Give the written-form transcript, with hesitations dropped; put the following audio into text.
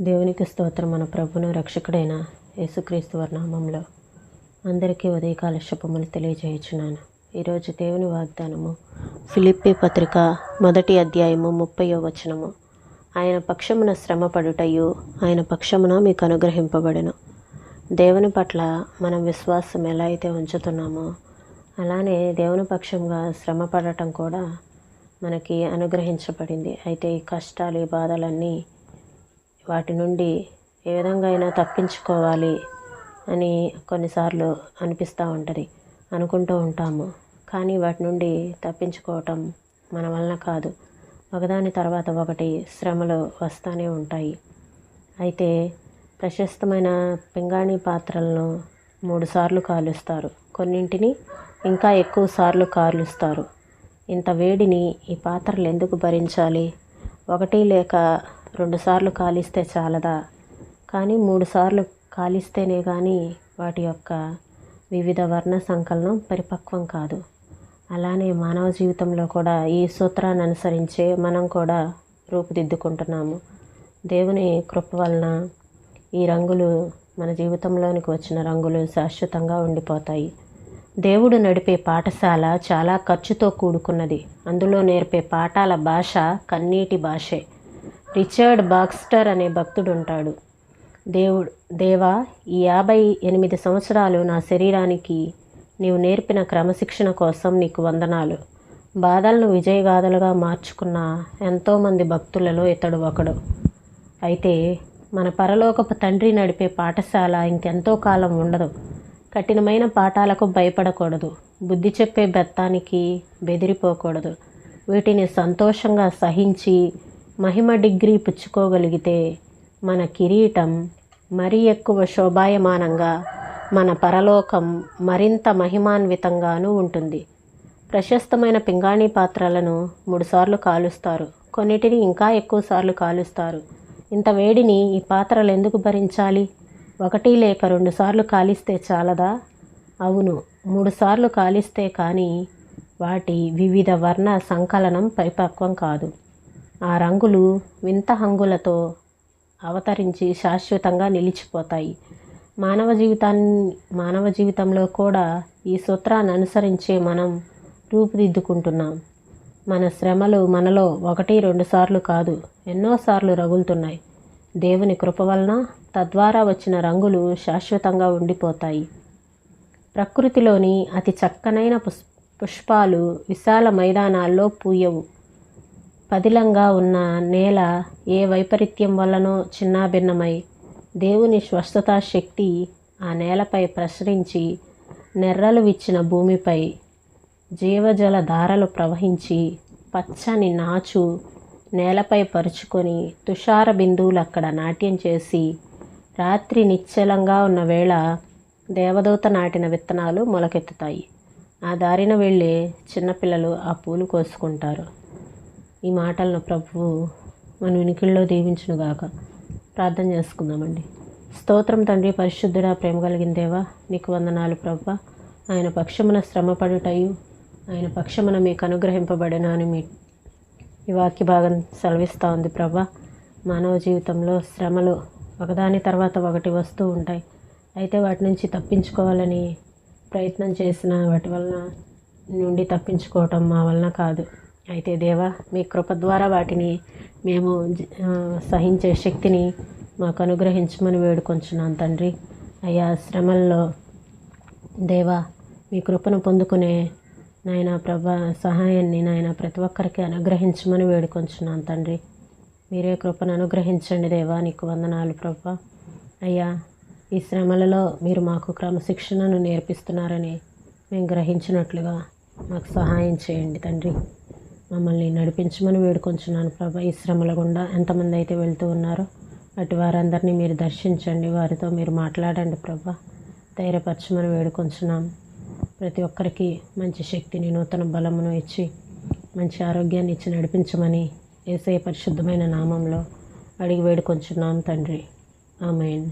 దేవునికి స్తోత్రం. మన ప్రభువును రక్షకుడైన యేసుక్రీస్తు వారి నామంలో అందరికీ ఉదయకాల శుభములు తెలియజేయుచున్నాను. ఈరోజు దేవుని వాగ్దానము ఫిలిప్పీ పత్రిక 1వ అధ్యాయము 30వ వచనము. ఆయన పక్షమున శ్రమపడుటయు ఆయన పక్షమున మీకు అనుగ్రహింపబడెను. దేవుని పట్ల మనం విశ్వాసం ఎలా అయితే ఉంచుతున్నామో అలానే దేవుని పక్షంగా శ్రమ పడటం కూడా మనకి అనుగ్రహించబడింది. అయితే ఈ కష్టాలు, ఈ బాధలన్నీ వాటి నుండి ఏ విధంగా అయినా తప్పించుకోవాలి అని కొన్నిసార్లు అనిపిస్తూ ఉంటుంది, అనుకుంటూ ఉంటాము. కానీ వాటి నుండి తప్పించుకోవటం మన వలన కాదు. ఒకదాని తర్వాత ఒకటి శ్రమలు వస్తూనే ఉంటాయి. అయితే ప్రశస్తమైన పింగాణి పాత్రలను 3 సార్లు కాలుస్తారు, కొన్నింటిని ఇంకా ఎక్కువ సార్లు కాలుస్తారు. ఇంత వేడిని ఈ పాత్రలు ఎందుకు భరించాలి? 1 లేక 2 సార్లు కాలిస్తే చాలదా? కానీ 3 సార్లు కాలిస్తేనే కానీ వాటి యొక్క వివిధ వర్ణ సంకలనం పరిపక్వం కాదు. అలానే మానవ జీవితంలో కూడా ఈ సూత్రాన్ని అనుసరించే మనం కూడా రూపుదిద్దుకుంటున్నాము. దేవుని కృప వలన ఈ రంగులు, మన జీవితంలోనికి వచ్చిన రంగులు శాశ్వతంగా ఉండిపోతాయి. దేవుడు నడిపే పాఠశాల చాలా ఖర్చుతో కూడుకున్నది. అందులో నేర్పే పాఠాల భాష కన్నీటి భాషే. రిచర్డ్ బాక్స్టర్ అనే భక్తుడు ఉంటాడు. దేవా, ఈ 58 సంవత్సరాలు నా శరీరానికి నీవు నేర్పిన క్రమశిక్షణ కోసం నీకు వందనాలు. బాధలను విజయగాథలుగా మార్చుకున్న ఎంతోమంది భక్తులలో ఇతడు ఒకడు. అయితే మన పరలోకపు తండ్రి నడిపే పాఠశాల ఇంకెంతో కాలం ఉండదు. కఠినమైన పాఠాలకు భయపడకూడదు. బుద్ధి చెప్పే బెత్తానికి బెదిరిపోకూడదు. వీటిని సంతోషంగా సహించి మహిమ డిగ్రీ పుచ్చుకోగలిగితే మన కిరీటం మరీ ఎక్కువ శోభాయమానంగా, మన పరలోకం మరింత మహిమాన్వితంగానూ ఉంటుంది. ప్రశస్తమైన పింగాణి పాత్రలను 3 సార్లు కాలుస్తారు, కొన్నిటిని ఇంకా ఎక్కువ సార్లు కాలుస్తారు. ఇంత వేడిని ఈ పాత్రలు ఎందుకు భరించాలి? 1 లేక 2 సార్లు కాలిస్తే చాలదా? అవును, 3 సార్లు కాలిస్తే కానీ వాటి వివిధ వర్ణ సంకలనం పరిపక్వం కాదు. ఆ రంగులు వింత హంగులతో అవతరించి శాశ్వతంగా నిలిచిపోతాయి. మానవ జీవితంలో కూడా ఈ సూత్రాన్ని అనుసరించే మనం రూపుదిద్దుకుంటున్నాం. మన శ్రమలు మనలో 1-2 సార్లు కాదు, ఎన్నోసార్లు రగులుతున్నాయి. దేవుని కృప వలన తద్వారా వచ్చిన రంగులు శాశ్వతంగా ఉండిపోతాయి. ప్రకృతిలోని అతి చక్కనైన పుష్పాలు విశాల మైదానాల్లో పూయవు. పదిలంగా ఉన్న నేల ఏ వైపరీత్యం వల్లనో చిన్నాభిన్నమై దేవుని స్వస్థతా శక్తి ఆ నేలపై ప్రసరించి నెర్రలు విచ్చిన భూమిపై జీవజల ధారలు ప్రవహించి పచ్చని నాచు నేలపై పరుచుకొని తుషార బిందువులు అక్కడ నాట్యం చేసి రాత్రి నిశ్చలంగా ఉన్న వేళ దేవదూత నాటిన విత్తనాలు మొలకెత్తుతాయి. ఆ దారిన వెళ్ళే చిన్నపిల్లలు ఆ పూలు కోసుకుంటారు. ఈ మాటలను ప్రభువు మన వినికిడిలో దీవించునుగాక. ప్రార్థన చేసుకుందామండి. స్తోత్రం తండ్రి, పరిశుద్ధుడా, ప్రేమ కలిగిన దేవా, నీకు వందనాలు ప్రభువా. ఆయన పక్షమున శ్రమపడుటయు ఆయన పక్షమున మీకు అనుగ్రహింపబడిన అని ఈ వాక్య భాగం సెలవిస్తూ ఉంది ప్రభువా. మానవ జీవితంలో శ్రమలు ఒకదాని తర్వాత ఒకటి వస్తూ ఉంటాయి. అయితే వాటి నుంచి తప్పించుకోవాలని ప్రయత్నం చేసిన వాటి వలన నుండి తప్పించుకోవటం మా వలన కాదు. అయితే దేవా, మీ కృప ద్వారా వాటిని మేము సహించే శక్తిని మాకు అనుగ్రహించమని వేడుకొంచున్నాను తండ్రి. అయ్యా, శ్రమల్లో దేవా మీ కృపను పొందుకునే నాయన ప్రభా సహాయాన్ని నాయన ప్రతి ఒక్కరికి అనుగ్రహించమని వేడుకొంచున్నాను తండ్రి. మీరే కృపను అనుగ్రహించండి దేవా, నీకు వందనాలు ప్రభా. అయ్యా, ఈ శ్రమలలో మీరు మాకు క్రమశిక్షణను నేర్పిస్తున్నారని మేము గ్రహించినట్లుగా మాకు సహాయం చేయండి తండ్రి. మమ్మల్ని నడిపించమని వేడుకొంచున్నాను ప్రభా. ఈ శ్రమల గుండా ఎంతమంది అయితే వెళ్తూ ఉన్నారో అటు వారందరినీ మీరు దర్శించండి, వారితో మీరు మాట్లాడండి ప్రభా. ధైర్యపరచమని వేడుకొంచున్నాం. ప్రతి ఒక్కరికి మంచి శక్తిని, నూతన బలమును ఇచ్చి మంచి ఆరోగ్యాన్ని ఇచ్చి నడిపించమని యేసయ్య పరిశుద్ధమైన నామంలో అడిగి వేడుకొంచున్నాం తండ్రి. ఆమేన్.